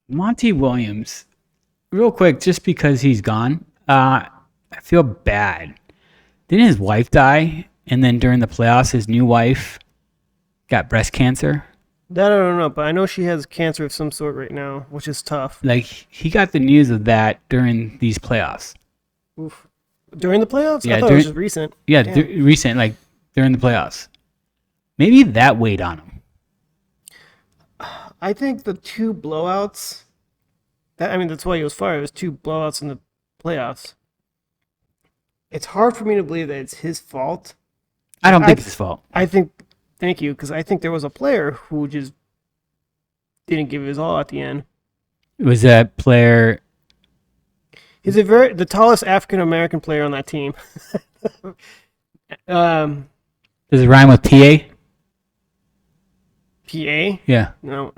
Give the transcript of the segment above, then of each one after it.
Monty Williams, real quick, just because he's gone, I feel bad. Didn't his wife die? And then during the playoffs, his new wife got breast cancer. That I don't know, but I know she has cancer of some sort right now, which is tough. Like, he got the news of that during these playoffs. Oof. During the playoffs? Yeah, I thought it was just recent. Yeah, recent, like during the playoffs. Maybe that weighed on him. I think the two blowouts. That's why he was fired. It was two blowouts in the playoffs. It's hard for me to believe that it's his fault. I don't think it's his fault. Thank you, because I think there was a player who just didn't give his all at the end. Was that player? He's the tallest African American player on that team. Does it rhyme with PA? PA? Yeah. No.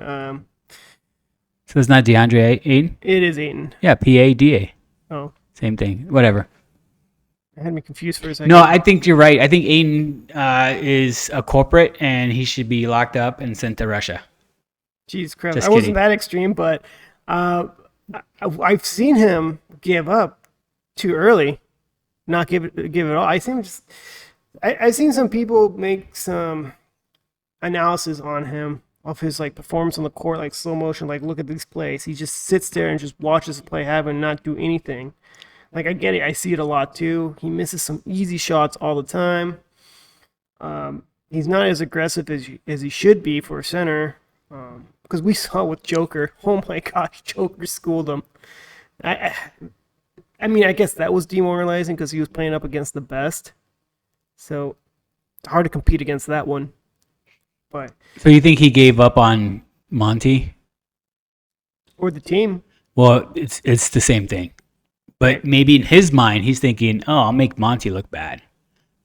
So it's not DeAndre Ayton? It is Ayton. Yeah, PA, DA. Oh. Same thing. Whatever. I had me confused for a second. No, I think you're right. I think Ayton is a culprit, and he should be locked up and sent to Russia. Jeez, crap. Just I wasn't kidding. that extreme, but I've seen him give up too early, not give it all. I've seen some people make some analysis on him of his like performance on the court, like slow motion, like look at these plays. He just sits there and just watches the play happen and not do anything. Like, I get it. I see it a lot, too. He misses some easy shots all the time. He's not as aggressive as he should be for a center. Because we saw with Joker. Oh, my gosh. Joker schooled him. I guess that was demoralizing because he was playing up against the best. So, it's hard to compete against that one. But So you think he gave up on Monty? or the team. Well, it's the same thing. But maybe in his mind, he's thinking, oh, I'll make Monty look bad.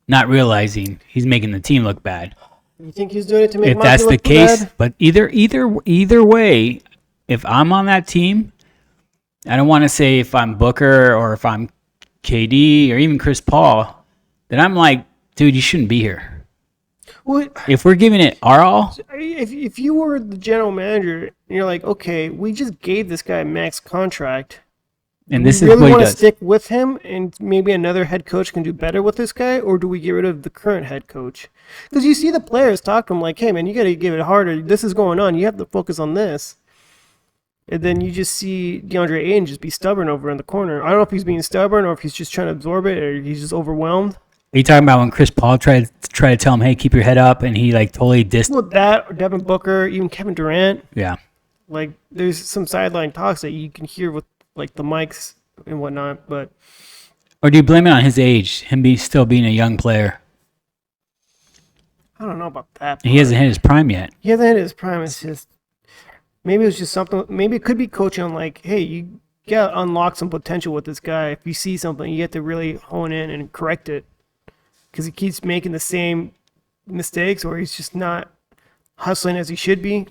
Not realizing he's making the team look bad. You think he's doing it to make If Monty that's the look case, bad? but either way, if I'm on that team, I don't want to say if I'm Booker or if I'm KD or even Chris Paul, then I'm like, dude, you shouldn't be here. Well, If we're giving it our all, if you were the general manager and you're like, okay, we just gave this guy a max contract. and Do this we is really what he want to does. stick with him and maybe another head coach can do better with this guy, or do we get rid of the current head coach? Because you see the players talk to him like, hey, man, you got to give it harder. This is going on. You have to focus on this. And then you just see DeAndre Ayton just be stubborn over in the corner. I don't know if he's being stubborn or if he's just trying to absorb it or he's just overwhelmed. Are you talking about when Chris Paul tried to tell him, hey, keep your head up, and he like totally dissed? Well, that, or Devin Booker, even Kevin Durant. Yeah. Like, there's some sideline talks that you can hear with like the mics and whatnot, but Or do you blame it on his age, him still being a young player? I don't know about that. He hasn't hit his prime yet. He hasn't hit his prime. It's just maybe it was just something. Maybe it could be coaching on like, hey, you gotta unlock some potential with this guy. If you see something, you have to really hone in and correct it because he keeps making the same mistakes, or he's just not hustling as he should be.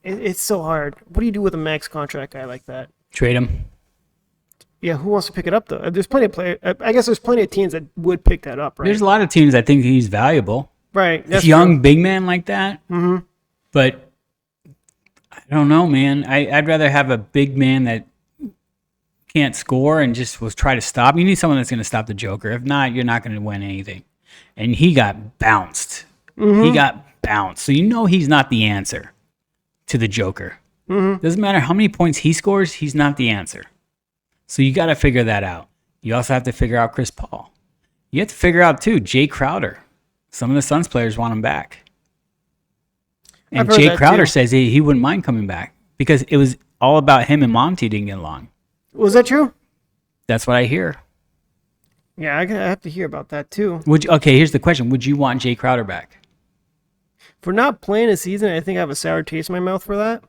It's so hard. What do you do with a max contract guy like that? Trade him. Yeah, who wants to pick it up though? There's plenty of players. I guess there's plenty of teams that would pick that up, right? There's a lot of teams that think he's valuable. Right. This young big man like that. Mm-hmm. But I don't know, man. I'd rather have a big man that can't score and just will try to stop. You need someone that's going to stop the Joker. If not, you're not going to win anything. And he got bounced. Mm-hmm. He got bounced. So you know he's not the answer to the Joker. Mm-hmm. Doesn't matter how many points he scores, he's not the answer. So you got to figure that out. You also have to figure out Chris Paul. You have to figure out, too, Jay Crowder. Some of the Suns players want him back. And Jay Crowder says he wouldn't mind coming back because it was all about him and Monty didn't get along. Was that true? That's what I hear. Yeah, I have to hear about that, too. Okay, here's the question. Would you want Jay Crowder back? For not playing a season, I think I have a sour taste in my mouth for that.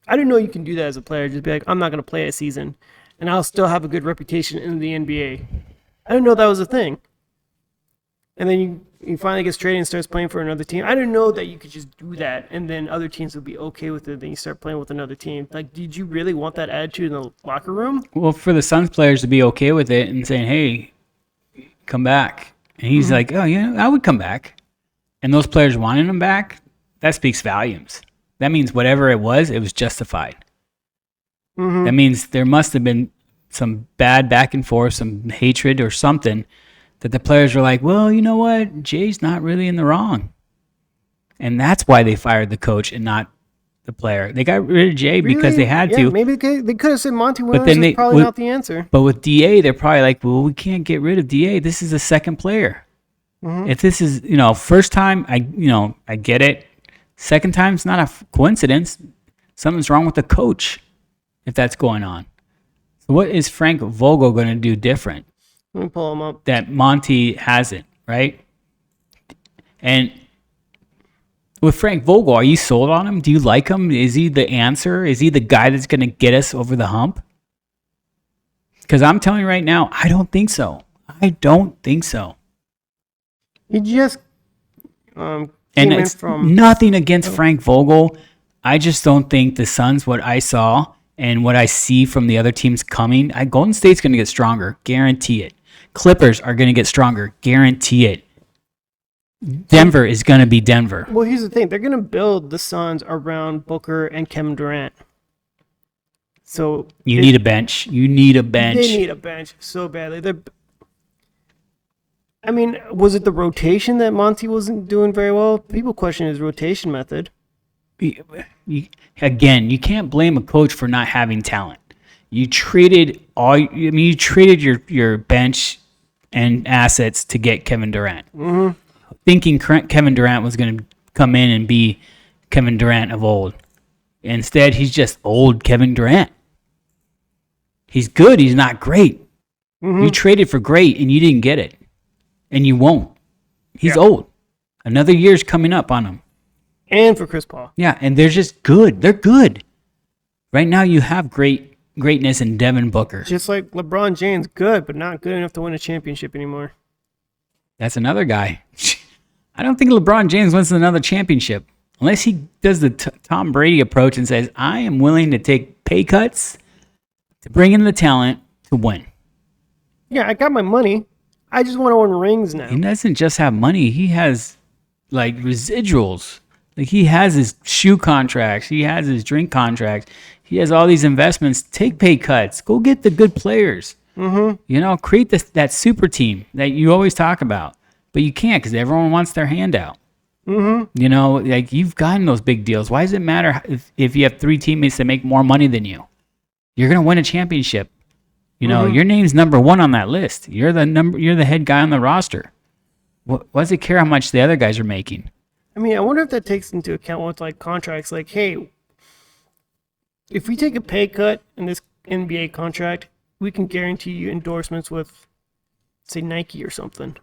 I didn't know you can do that as a player. Just be like, I'm not going to play a season, and I'll still have a good reputation in the NBA. I didn't know that was a thing. And then you finally get traded and starts playing for another team. I didn't know that you could just do that, and then other teams would be okay with it. Then you start playing with another team. Like, did you really want that attitude in the locker room? Well, for the Suns players to be okay with it and saying, hey, come back. And he's like, oh, yeah, I would come back. And those players wanting him back, that speaks volumes. That means whatever it was justified. That means there must have been some bad back and forth, some hatred or something that the players were like, well, you know what? Jay's not really in the wrong. And that's why they fired the coach and not the player. They got rid of Jay because they had to. Maybe they could have said Monty Williams was probably not the answer. But with DA, they're probably like, well, we can't get rid of DA. This is a second player. If this is, first time, I get it. Second time, it's not a coincidence. Something's wrong with the coach if that's going on. So what is Frank Vogel going to do different? Let me pull him up. That Monty hasn't, right? And with Frank Vogel, are you sold on him? Do you like him? Is he the answer? Is he the guy that's going to get us over the hump? Because I'm telling you right now, I don't think so. I don't think so. He just and it's nothing against Frank Vogel. I just don't think the Suns, what I saw and what I see from the other teams coming, Golden State's going to get stronger. Guarantee it. Clippers are going to get stronger. Guarantee it. Denver is going to be Denver. Well, here's the thing. They're going to build the Suns around Booker and Kevin Durant. So you need a bench. You need a bench. They need a bench so badly. Was it the rotation that Monty wasn't doing very well? People question his rotation method. Again, you can't blame a coach for not having talent. You traded your bench and assets to get Kevin Durant. Thinking Kevin Durant was going to come in and be Kevin Durant of old. Instead, he's just old Kevin Durant. He's good. He's not great. You traded for great, and you didn't get it. And you won't. He's old. Another year's coming up on him. And for Chris Paul. Yeah, and they're just good. They're good. Right now, you have greatness in Devin Booker. Just like LeBron James, good, but not good enough to win a championship anymore. That's another guy. I don't think LeBron James wins another championship unless he does the Tom Brady approach and says, I am willing to take pay cuts to bring in the talent to win. Yeah, I got my money. I just want to win rings now. He doesn't just have money. He has, residuals. He has his shoe contracts. He has his drink contracts. He has all these investments. Take pay cuts. Go get the good players. Create that super team that you always talk about. But you can't because everyone wants their handout. You've gotten those big deals. Why does it matter if you have 3 teammates that make more money than you? You're going to win a championship. Your name's number 1 on that list. You're the head guy on the roster. What does it care how much the other guys are making? I wonder if that takes into account with contracts. Hey, if we take a pay cut in this NBA contract, we can guarantee you endorsements with, say, Nike or something.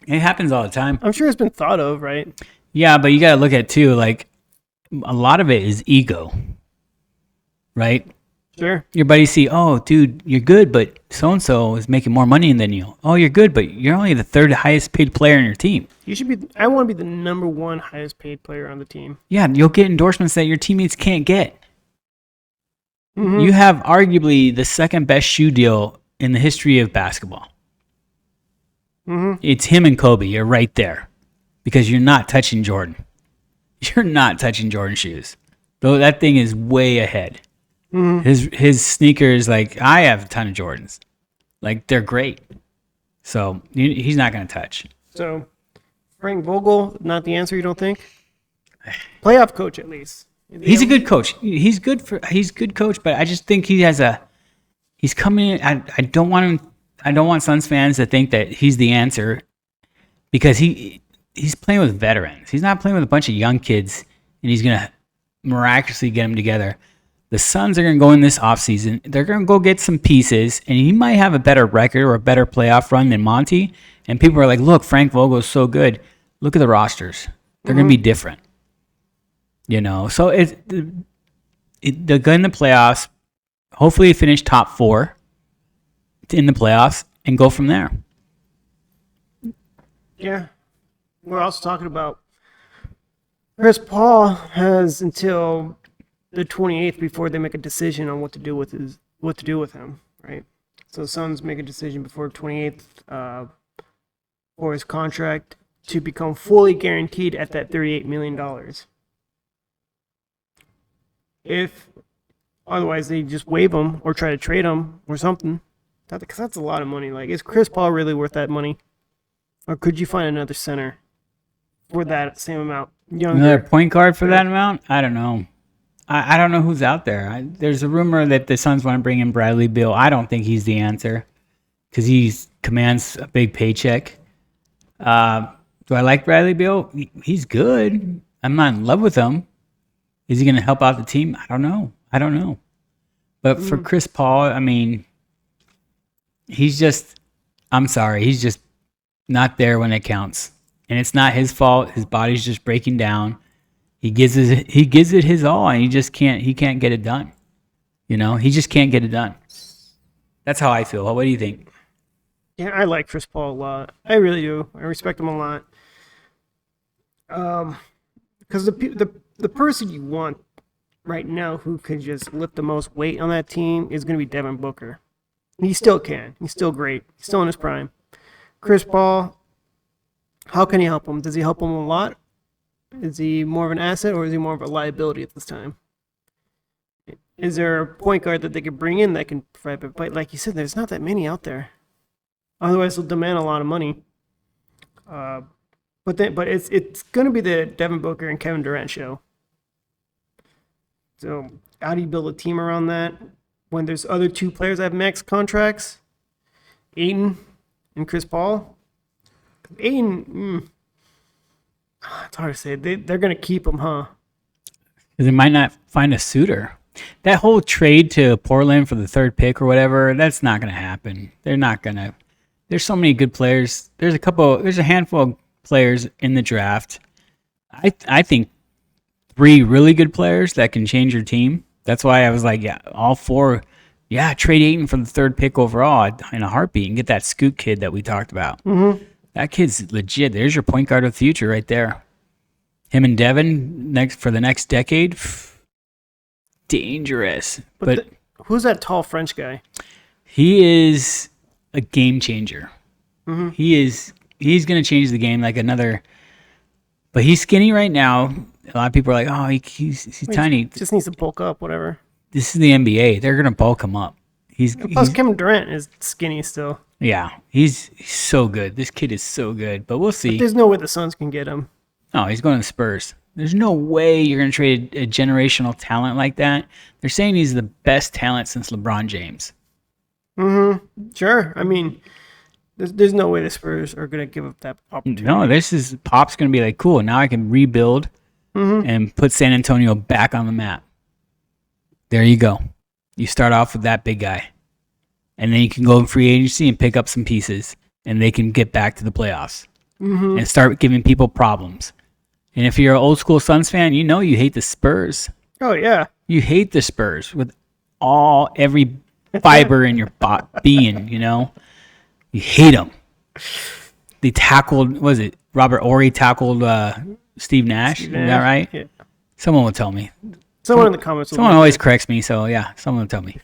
It happens all the time. I'm sure it's been thought of, right? Yeah, but you got to look at it too. A lot of it is ego, right? Sure. Your buddies see, oh, dude, you're good, but so-and-so is making more money than you. Oh, you're good, but you're only the 3rd highest paid player in your team. I want to be the number 1 highest paid player on the team. Yeah, you'll get endorsements that your teammates can't get. You have arguably the 2nd best shoe deal in the history of basketball. It's him and Kobe. You're right there because you're not touching Jordan. You're not touching Jordan shoes. Though that thing is way ahead. His sneakers, I have a ton of Jordans. They're great. So he's not going to touch. So Frank Vogel, not the answer, you don't think? Playoff coach, at least. He's a good coach. He's good coach, but I just think he's coming in. I don't want Suns fans to think that he's the answer because he's playing with veterans. He's not playing with a bunch of young kids, and he's going to miraculously get them together. The Suns are going to go in this offseason. They're going to go get some pieces, and he might have a better record or a better playoff run than Monty. And people are like, look, Frank Vogel is so good. Look at the rosters. They're going to be different. So they're good in the playoffs. Hopefully finish top 4 in the playoffs and go from there. Yeah. We're also talking about Chris Paul has until the 28th before they make a decision on what to do with him, right? So the Suns make a decision before 28th for his contract to become fully guaranteed at that $38 million. If Otherwise, they just waive him or try to trade him or something. Because that's a lot of money. Like, is Chris Paul really worth that money? Or could you find another center for that same amount? Another point guard for that amount? I don't know. I don't know who's out there. There's a rumor that the Suns want to bring in Bradley Beal. I don't think he's the answer because he commands a big paycheck. Do I like Bradley Beal? He's good. I'm not in love with him. Is he going to help out the team? I don't know. But for Chris Paul, I mean, he's just not there when it counts. And it's not his fault. His body's just breaking down. He gives it his all, and he can't get it done. He just can't get it done. That's how I feel. What do you think? Yeah, I like Chris Paul a lot. I really do. I respect him a lot. Because the person you want right now who can just lift the most weight on that team is going to be Devin Booker. He still can. He's still great. He's still in his prime. Chris Paul, how can he help him? Does he help him a lot? Is he more of an asset or is he more of a liability at this time? Is there a point guard that they could bring in that can provide? But like you said, there's not that many out there. Otherwise, they'll demand a lot of money. But it's going to be the Devin Booker and Kevin Durant show. So how do you build a team around that when there's other two players that have max contracts? Ayton and Chris Paul. Ayton, it's hard to say. They're going to keep him, huh? Because they might not find a suitor. That whole trade to Portland for the third pick or whatever, that's not going to happen. They're not going to. There's so many good players. There's a handful of players in the draft. I think 3 really good players that can change your team. That's why I was like, yeah, all 4. Yeah, trade Ayton for the third pick overall in a heartbeat and get that Scoot kid that we talked about. Mm-hmm. That kid's legit. There's your point guard of the future right there. Him and Devin for the next decade, dangerous. But who's that tall French guy? He is a game changer. Mm-hmm. He's going to change the game like another. But he's skinny right now. A lot of people are like, oh, he's tiny. Just needs to bulk up, whatever. This is the NBA. They're going to bulk him up. Plus, Kevin Durant is skinny still. Yeah, he's so good. This kid is so good, but we'll see. But there's no way the Suns can get him. No, he's going to the Spurs. There's no way you're going to trade a generational talent like that. They're saying he's the best talent since LeBron James. Mm-hmm. Sure. I mean, there's no way the Spurs are going to give up that opportunity. No, Pop's going to be like, cool, now I can rebuild and put San Antonio back on the map. There you go. You start off with that big guy. And then you can go in free agency and pick up some pieces. And they can get back to the playoffs. Mm-hmm. And start giving people problems. And if you're an old school Suns fan, you hate the Spurs. Oh, yeah. You hate the Spurs with every fiber in your being, You hate them. They tackled, Robert Horry tackled Steve Nash? Is that right? Yeah. Someone will tell me. Someone in the comments. Someone always corrects me, so yeah, someone will tell me.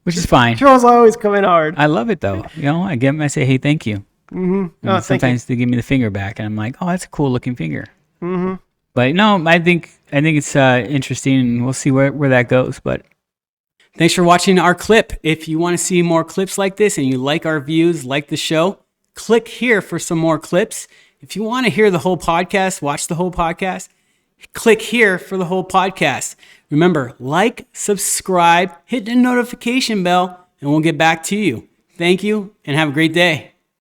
Which is fine. Trolls always come in hard. I love it though. I give them, I say, hey, thank you. Mm-hmm. And sometimes they give me the finger back, and I'm like, oh, that's a cool looking finger. Mm-hmm. But no, I think it's interesting, and we'll see where that goes. But thanks for watching our clip. If you want to see more clips like this, and you like our views, like the show, click here for some more clips. If you want to hear the whole podcast, watch the whole podcast, click here for the whole podcast. Remember, like, subscribe, hit the notification bell, and we'll get back to you. Thank you, and have a great day.